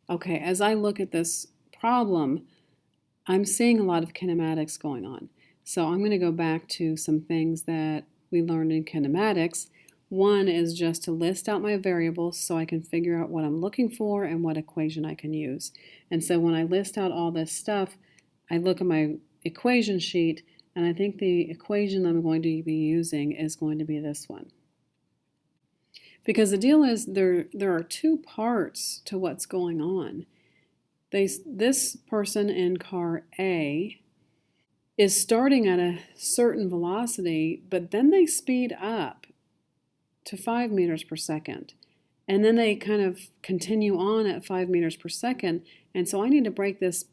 Okay, as I look at this problem, I'm seeing a lot of kinematics going on. So I'm going to go back to some things that we learned in kinematics. One is just to list out my variables so I can figure out what I'm looking for and what equation I can use. And so when I list out all this stuff, I look at my equation sheet, and I think the equation I'm going to be using is going to be this one. Because the deal is there are two parts to what's going on. This person in car A is starting at a certain velocity, but then they speed up to 5 meters per second. And then they kind of continue on at 5 meters per second. And so I need to break this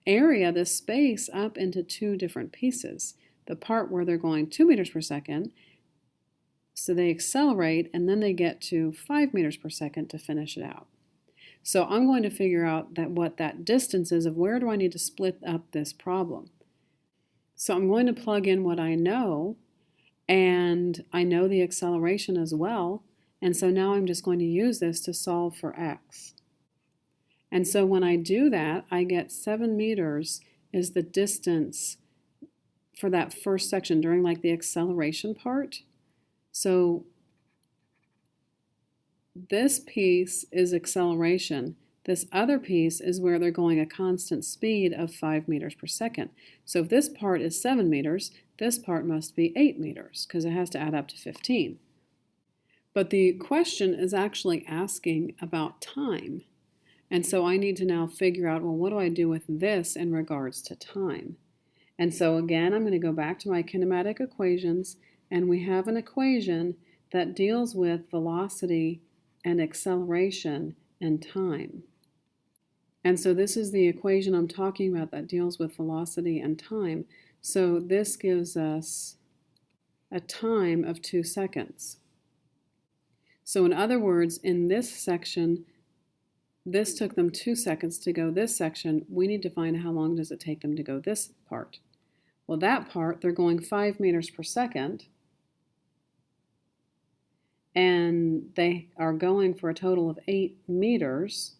area, this space, up into two different pieces. The part where they're going 2 meters per second, so they accelerate, and then they get to 5 meters per second to finish it out. So I'm going to figure out what that distance is of where do I need to split up this problem. So I'm going to plug in what I know, and I know the acceleration as well, and so now I'm just going to use this to solve for x. And so when I do that, I get 7 meters is the distance for that first section during like the acceleration part. So this piece is acceleration. This other piece is where they're going a constant speed of 5 meters per second. So if this part is 7 meters, this part must be 8 meters because it has to add up to 15. But the question is actually asking about time. And so I need to now figure out, well, what do I do with this in regards to time? And so again, I'm going to go back to my kinematic equations, and we have an equation that deals with velocity and acceleration and time. And so this is the equation I'm talking about that deals with velocity and time. So this gives us a time of 2 seconds. So in other words, in this section, this took them 2 seconds to go this section. We need to find how long does it take them to go this part. Well, that part, they're going 5 meters per second, and they are going for a total of 8 meters.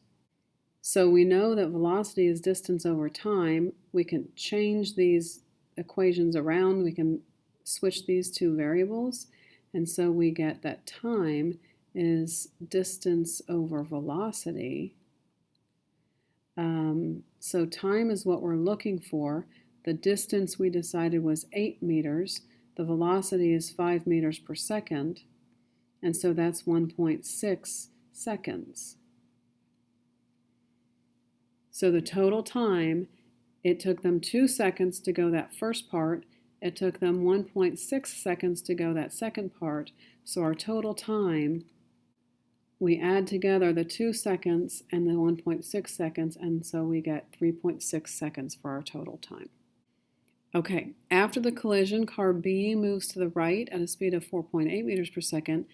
So we know that velocity is distance over time. We can change these equations around. We can switch these two variables, and so we get that time is distance over velocity. So time is what we're looking for. The distance we decided was 8 meters. The velocity is 5 meters per second. And so that's 1.6 seconds. So the total time, it took them 2 seconds to go that first part. It took them 1.6 seconds to go that second part. So our total time, we add together the 2 seconds and the 1.6 seconds, and so we get 3.6 seconds for our total time. Okay, after the collision, car B moves to the right at a speed of 4.8 meters per second.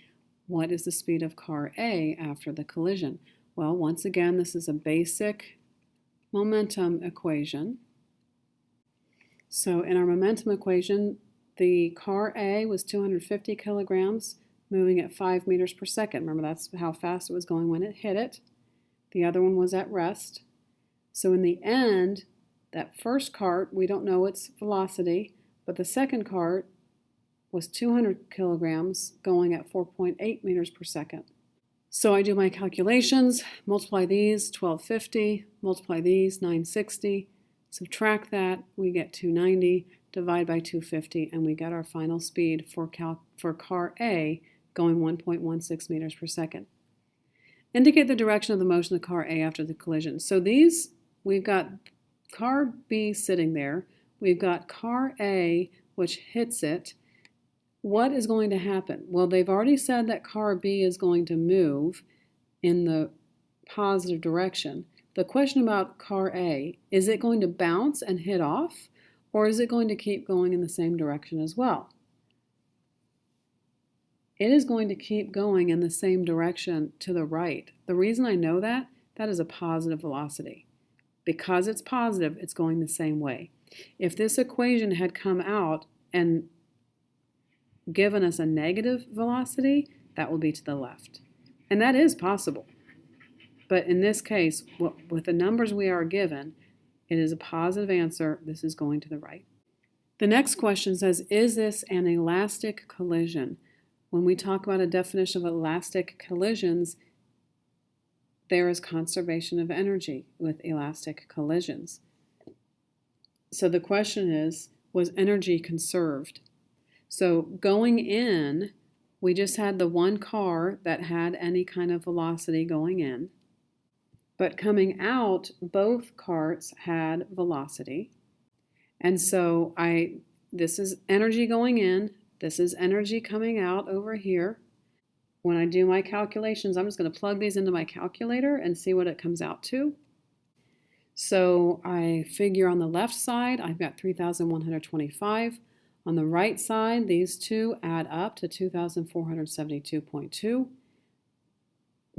What is the speed of car A after the collision? Well, once again, this is a basic momentum equation. So in our momentum equation, the car A was 250 kilograms, moving at 5 meters per second. Remember, that's how fast it was going when it hit it. The other one was at rest. So in the end, that first cart, we don't know its velocity, but the second cart was 200 kilograms going at 4.8 meters per second. So I do my calculations, multiply these, 1250, multiply these, 960, subtract that, we get 290, divide by 250, and we get our final speed for car A going 1.16 meters per second. Indicate the direction of the motion of car A after the collision. So these, we've got car B sitting there, we've got car A which hits it. What is going to happen? Well, they've already said that car B is going to move in the positive direction. The question about car A, is it going to bounce and hit off, or is it going to keep going in the same direction as well? It is going to keep going in the same direction to the right. The reason I know that is a positive velocity. Because it's positive, it's going the same way. If this equation had come out and given us a negative velocity, that will be to the left. And that is possible. But in this case, with the numbers we are given, it is a positive answer. This is going to the right. The next question says, is this an elastic collision? When we talk about a definition of elastic collisions, there is conservation of energy with elastic collisions. So the question is, was energy conserved? So going in, we just had the one car that had any kind of velocity going in. But coming out, both carts had velocity. And so this is energy going in, this is energy coming out over here. When I do my calculations, I'm just going to plug these into my calculator and see what it comes out to. So I figure on the left side, I've got 3,125. On the right side, these two add up to 2,472.2.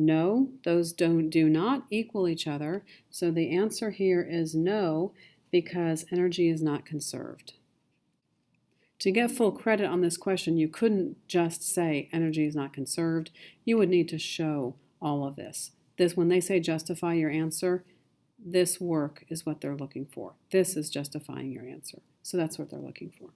No, those do not equal each other. So the answer here is no, because energy is not conserved. To get full credit on this question, you couldn't just say energy is not conserved. You would need to show all of this. When they say justify your answer, this work is what they're looking for. This is justifying your answer. So that's what they're looking for.